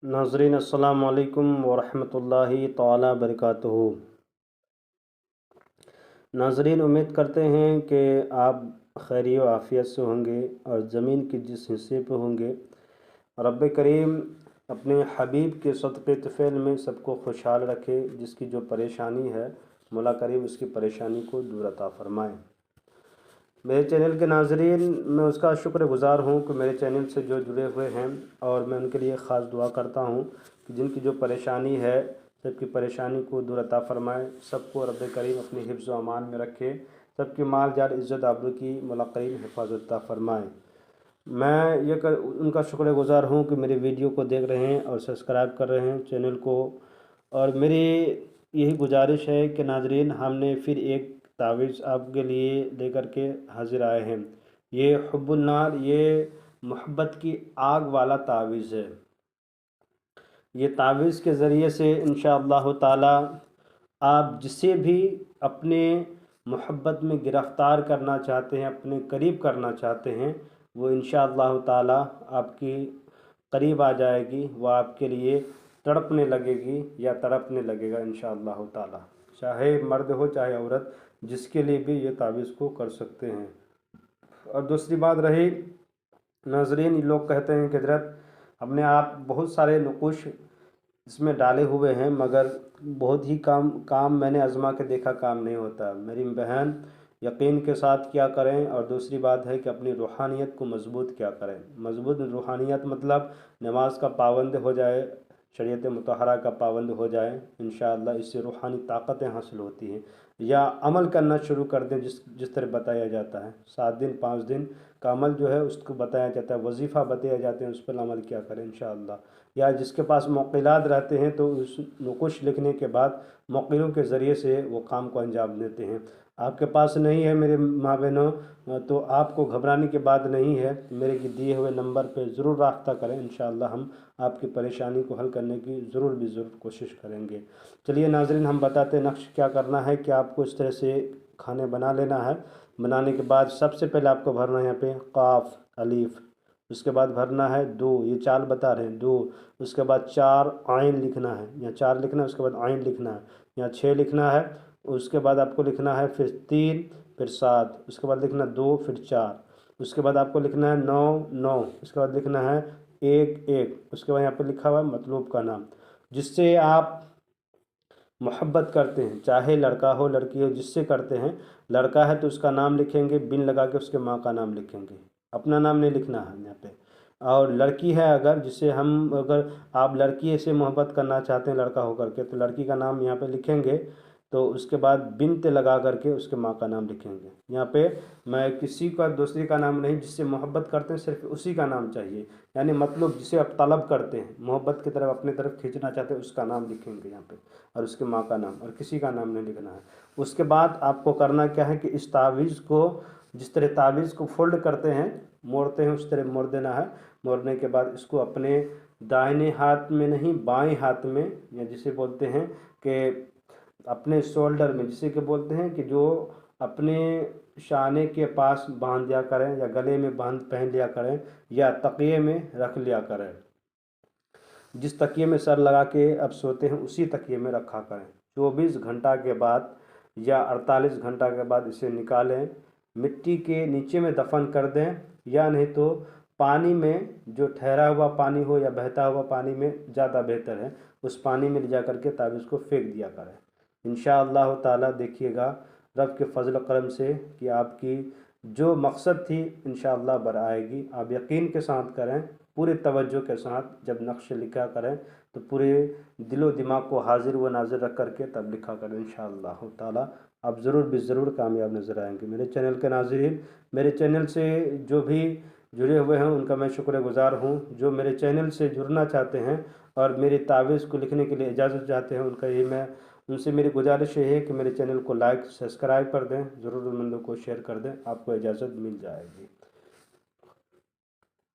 नाज़रीन अस्सलामु अलैकुम वरहमतुल्लाहि ताला बरकातुहू। नाज़रीन, उम्मीद करते हैं कि आप खैरिय व आफ़ियत से होंगे और ज़मीन के जिस हिस्से पे होंगे रब करीम अपने हबीब के सदक़े तफ़ैल में सबको खुशहाल रखे। जिसकी जो परेशानी है मौला करीम उसकी परेशानी को दूर अता फ़रमाए। मेरे चैनल के नाज़रीन, मैं उसका शुक्रगुज़ार हूँ कि मेरे चैनल से जो जुड़े हुए हैं, और मैं उनके लिए ख़ास दुआ करता हूँ कि जिनकी जो परेशानी है सबकी परेशानी को दूर अता फ़रमाए। सबको रब करीम अपने हिफ्ज़ व अमान में रखे, सबकी माल जान इज़्ज़त आबरू की मौला करीम हिफाज़त अता फ़रमाए। मैं उनका शुक्रगुज़ार हूँ कि मेरे वीडियो को देख रहे हैं और सब्सक्राइब कर रहे हैं चैनल को। और मेरी यही गुजारिश है कि नाज़रीन, हमने फिर एक तावीज़ आपके लिए लेकर के हाज़िर आए हैं। ये हुब्बुन नार, ये मोहब्बत की आग वाला तावीज़ है। ये तावीज़ के ज़रिए से इंशाअल्लाह ताला आप जिसे भी अपने मोहब्बत में गिरफ़्तार करना चाहते हैं, अपने करीब करना चाहते हैं, वो इंशाअल्लाह ताला आपकी करीब आ जाएगी, वो आपके लिए तड़पने लगेगी या तड़पने लगेगा इंशाअल्लाह ताला। चाहे मर्द हो चाहे औरत, जिसके लिए भी ये तावीज़ को कर सकते हैं। और दूसरी बात रही नाज़रीन, लोग कहते हैं कि हज़रत हमने आप बहुत सारे नक़ूश इसमें डाले हुए हैं, मगर बहुत ही काम मैंने आज़मा के देखा, काम नहीं होता। मेरी बहन, यकीन के साथ क्या करें। और दूसरी बात है कि अपनी रूहानियत को मज़बूत क्या करें। मज़बूत रूहानियत मतलब नमाज का पाबंद हो जाए, शरीयत मुतहरा का पाबंद हो जाए, इंशाअल्लाह इससे रूहानी ताकतें हासिल होती हैं। या अमल करना शुरू कर दें जिस तरह बताया जाता है। 7 दिन 5 दिन का अमल जो है उसको बताया जाता है, वजीफ़ा बताए जाते हैं, उस पर अमल क्या करें इंशाअल्लाह। या जिसके पास मौक़िलात रहते हैं तो उस नुकुश लिखने के बाद मौक़िलों के ज़रिए से वो काम को अंजाम देते हैं। आपके पास नहीं है मेरे माँ बहनों, तो आपको घबराने की बात नहीं है। मेरे दिए हुए नंबर पे ज़रूर राब्ता करें, इंशाअल्लाह हम आपकी परेशानी को हल करने की ज़रूर कोशिश करेंगे। चलिए नाज़रीन, हम बताते हैं नक्श क्या करना है कि आपको इस तरह से खाने बना लेना है। बनाने के बाद सबसे पहले आपको भरना है यहाँ पे क़ाफ़ अलीफ़, उसके बाद भरना है 2, ये चाल बता रहे हैं 2, उसके बाद 4 आइन लिखना है, यहाँ 4 लिखना है, उसके बाद आइन लिखना है, यहाँ 6 लिखना है, उसके बाद आपको लिखना है फिर 3, फिर 7, उसके बाद लिखना 2, फिर 4, उसके बाद आपको लिखना है 9 9, उसके बाद लिखना है 1 1, उसके बाद यहाँ पे लिखा हुआ है मतलूब का नाम, जिससे आप मोहब्बत करते हैं, चाहे लड़का हो लड़की हो, जिससे करते हैं। लड़का है तो उसका नाम लिखेंगे, बिन लगा के उसके माँ का नाम लिखेंगे, अपना नाम नहीं लिखना है यहाँ पे। और लड़की है अगर, अगर आप लड़की से मोहब्बत करना चाहते हैं लड़का होकर के, तो लड़की का नाम यहाँ पे लिखेंगे, तो उसके बाद बिनते लगा करके उसके माँ का नाम लिखेंगे। यहाँ पे मैं किसी का दूसरी का नाम नहीं, जिससे मोहब्बत करते हैं सिर्फ उसी का नाम चाहिए, यानी मतलब जिसे आप तलब करते हैं, मोहब्बत की तरफ अपनी तरफ खींचना चाहते हैं, उसका नाम लिखेंगे यहाँ पे, और उसके माँ का नाम, और किसी का नाम नहीं लिखना है। उसके बाद आपको करना क्या है कि इस तावीज़ को, जिस तरह तावीज़ को फोल्ड करते हैं, मोड़ते हैं, उस तरह मोड़ देना है। मोड़ने के बाद इसको अपने दाहिने हाथ में नहीं, बाएं हाथ में, या जिसे बोलते हैं कि अपने शोल्डर में, जिसे कि बोलते हैं कि जो अपने शाने के पास बांध दिया करें, या गले में पहन लिया करें, या तकिए में रख लिया करें। जिस तकिए में सर लगा के अब सोते हैं उसी तकिए में रखा करें। 24 घंटा के बाद या 48 घंटा के बाद इसे निकालें, मिट्टी के नीचे में दफन कर दें, या नहीं तो पानी में, जो ठहरा हुआ पानी हो या बहता हुआ पानी में ज़्यादा बेहतर है, उस पानी में ले जा करके तावीज़ को फेंक दिया करें। इंशाअल्लाह ताला देखिएगा रब के फजल करम से कि आपकी जो मकसद थी इंशाअल्लाह बर आएगी। आप यकीन के साथ करें, पूरे तवज्जो के साथ जब नक्श लिखा करें तो पूरे दिलो दिमाग को हाजिर व नाज़िर रख करके तब लिखा करें। इंशाअल्लाह ताला आप ज़रूर कामयाब नज़र आएंगे। मेरे चैनल के नाज़रीन, मेरे चैनल से जो भी जुड़े हुए हैं उनका मैं शुक्रगुज़ार हूँ। जो मेरे चैनल से जुड़ना चाहते हैं और मेरी तावीज़ को लिखने के लिए इजाज़त चाहते हैं, उनसे मेरी गुजारिश ये है कि मेरे चैनल को लाइक सब्सक्राइब कर दें, ज़रूरतमंदों को शेयर कर दें, आपको इजाज़त मिल जाएगी।